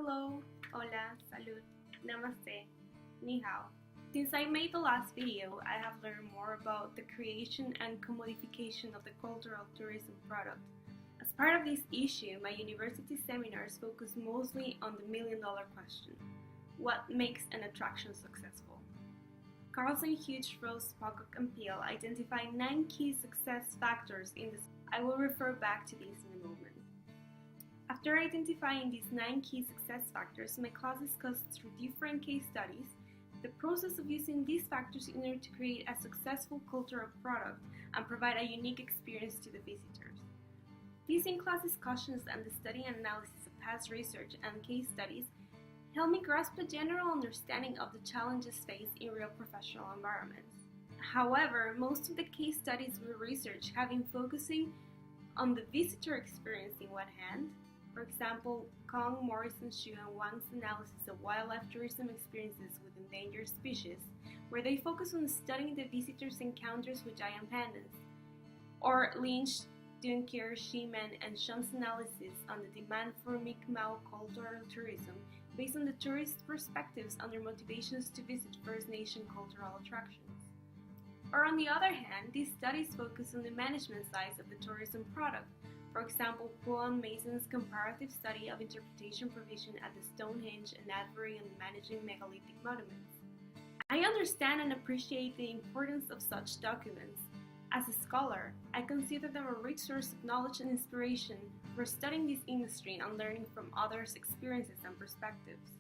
Hello, hola, salud, namaste, ni hao. Since I made the last video, I have learned more about the creation and commodification of the cultural tourism product. As part of this issue, my university seminars focus mostly on the million-dollar question: what makes an attraction successful? Carlson, Hughes, Rose, Pocock, and Peel identify 9 key success factors in this. I will refer back to these in a moment. After identifying these 9 key success factors, my class discussed through different case studies the process of using these factors in order to create a successful cultural product and provide a unique experience to the visitors. These in-class discussions and the study and analysis of past research and case studies help me grasp a general understanding of the challenges faced in real professional environments. However, most of the case studies we researched have been focusing on the visitor experience in one hand. For example, Kong, Morrison, Xu, and Wang's analysis of wildlife tourism experiences with endangered species, where they focus on studying the visitors' encounters with giant pandas, or Lynch, Dunker, Sheeman, and Shun's analysis on the demand for Mi'kmaq cultural tourism based on the tourist perspectives and their motivations to visit First Nation cultural attractions. Or on the other hand, these studies focus on the management side of the tourism product. For example, Kwon Mason's comparative study of interpretation provision at the Stonehenge and Adbury on managing megalithic monuments. I understand and appreciate the importance of such documents. As a scholar, I consider them a rich source of knowledge and inspiration for studying this industry and learning from others' experiences and perspectives.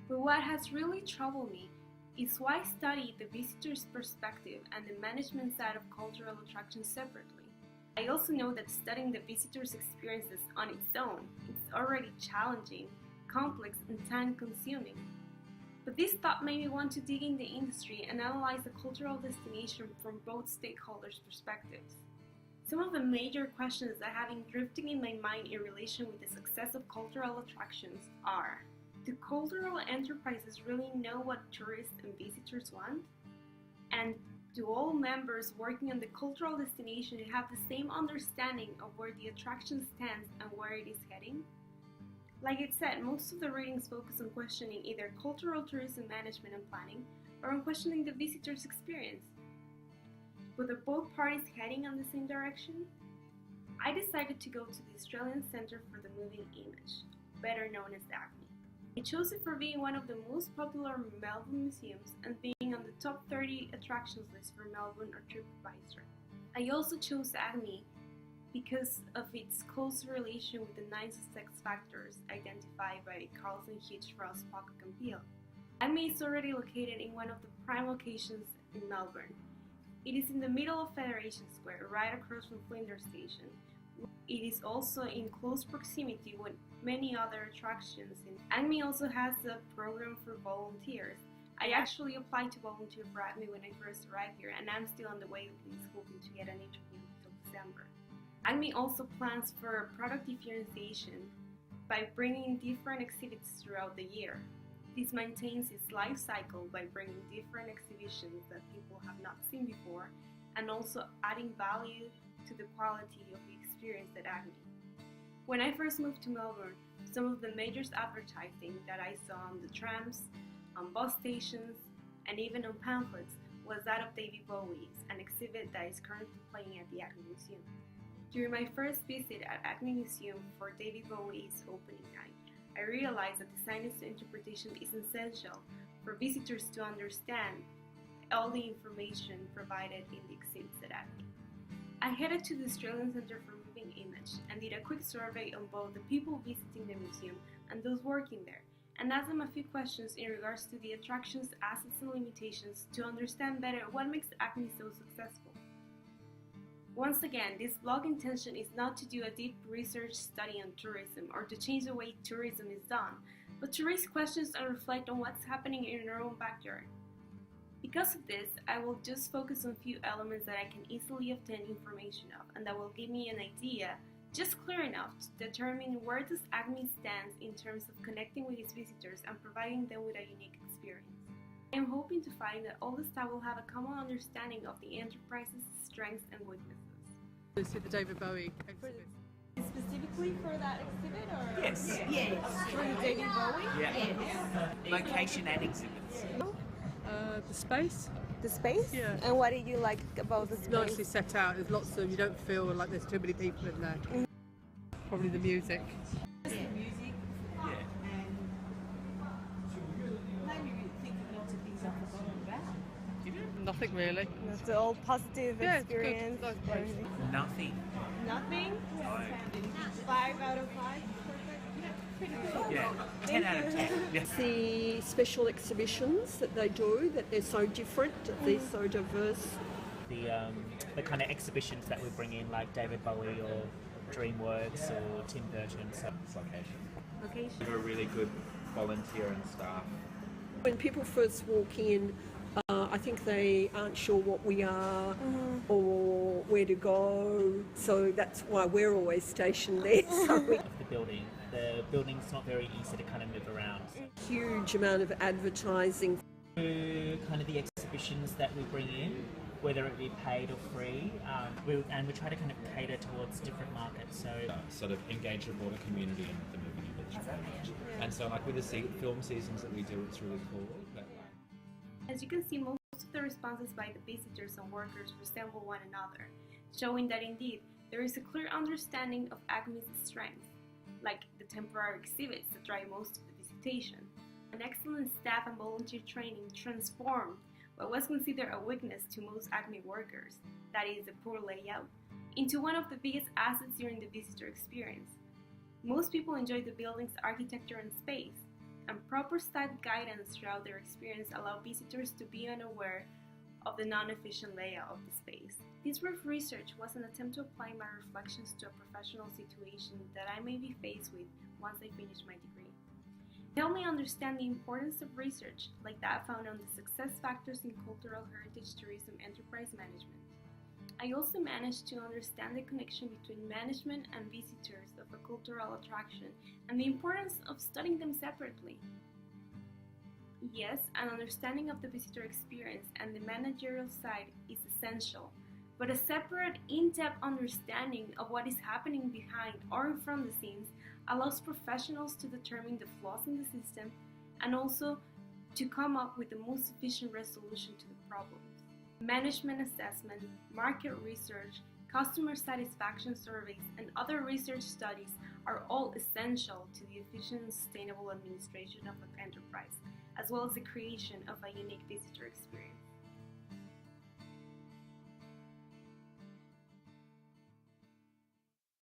But what has really troubled me is why study the visitor's perspective and the management side of cultural attractions separately. I also know that studying the visitor's experiences on its own is already challenging, complex, and time-consuming. But this thought made me want to dig in the industry and analyze the cultural destination from both stakeholders' perspectives. Some of the major questions that have been drifting in my mind in relation with the success of cultural attractions are: do cultural enterprises really know what tourists and visitors want? And do all members working on the cultural destination have the same understanding of where the attraction stands and where it is heading? Like I said, most of the readings focus on questioning either cultural tourism management and planning or on questioning the visitor's experience. But are both parties heading in the same direction? I decided to go to the Australian Centre for the Moving Image, better known as ACME. I chose it for being one of the most popular Melbourne museums and being on the top 30 attractions list for Melbourne or TripAdvisor. I also chose ACME because of its close relation with the 9 success factors identified by Carlson, Hughes, Ross, Pocock, and Peel. ACME is already located in one of the prime locations in Melbourne. It is in the middle of Federation Square, right across from Flinders Station. It is also in close proximity with many other attractions. ACME also has a program for volunteers. I actually applied to volunteer for ACME when I first arrived here, and I'm still on the waiting list hoping to get an interview until December. ACME also plans for product differentiation by bringing different exhibits throughout the year. This maintains its life cycle by bringing different exhibitions that people have not seen before and also adding value to the quality of the experience at ACME. When I first moved to Melbourne, some of the major advertising that I saw on the trams, on bus stations, and even on pamphlets was that of David Bowie's, an exhibit that is currently playing at the ACME Museum. During my first visit at ACME Museum for David Bowie's opening night, I realized that the science interpretation is essential for visitors to understand all the information provided in the exhibits at ACME. I headed to the Australian Centre for Moving Image and did a quick survey on both the people visiting the museum and those working there, and asked them a few questions in regards to the attractions, assets, and limitations to understand better what makes ACME so successful. Once again, this blog intention is not to do a deep research study on tourism or to change the way tourism is done, but to raise questions and reflect on what's happening in your own backyard. Because of this, I will just focus on a few elements that I can easily obtain information of and that will give me an idea just clear enough to determine where does ACME stand in terms of connecting with its visitors and providing them with a unique experience. I am hoping to find that all the staff will have a common understanding of the enterprise's strengths and weaknesses. To see the David Bowie exhibit. This specifically for that exhibit, or? Yes. Yes. From David Bowie? Yeah. Yes. Location and exhibits. The space. The space? Yeah. And what did you like about the It's space? nicely set out. There's lots of, you don't feel like there's too many people in there. Probably the music. Just the music, Yeah. and made me think of lots of things I've forgotten about. Did you? Nothing really. It's all positive Yeah, it's good. experience. Nice place. everything. Nothing. Nothing? No. 5 out of 5? Yeah. 10 out of 10. Yeah. The special exhibitions that they do, that they're so different, that they're so diverse. The kind of exhibitions that we bring in, like David Bowie or DreamWorks or Tim Burton. So It's location. Location. We've got a really good volunteer and staff. When people first walk in, I think they aren't sure what we are or where to go, so that's why we're always stationed there. So we of the building. The building's not very easy to kind of move around. huge amount of advertising. Kind of the exhibitions that we bring in, whether it be paid or free, we try to kind of cater towards different markets. So Sort of engage the broader community in the movie industry. And so like with the film seasons that we do, it's really cool. But, As you can see, most of the responses by the visitors and workers resemble one another, showing that indeed there is a clear understanding of ACME's strengths, like the temporary exhibits that drive most of the visitation. An excellent staff and volunteer training transformed what was considered a weakness to most ACME workers, that is, the poor layout, into one of the biggest assets during the visitor experience. Most people enjoy the building's architecture and space, and proper staff guidance throughout their experience allow visitors to be unaware of the non-efficient layout of the space. This brief research was an attempt to apply my reflections to a professional situation that I may be faced with once I finish my degree. It helped me understand the importance of research like that found on the success factors in cultural heritage tourism enterprise management. I also managed to understand the connection between management and visitors of a cultural attraction and the importance of studying them separately. Yes, an understanding of the visitor experience and the managerial side is essential, but a separate, in-depth understanding of what is happening behind or in front of the scenes allows professionals to determine the flaws in the system and also to come up with the most efficient resolution to the problems. Management assessment, market research, customer satisfaction surveys, and other research studies are all essential to the efficient and sustainable administration of an enterprise, as well as the creation of a unique visitor experience.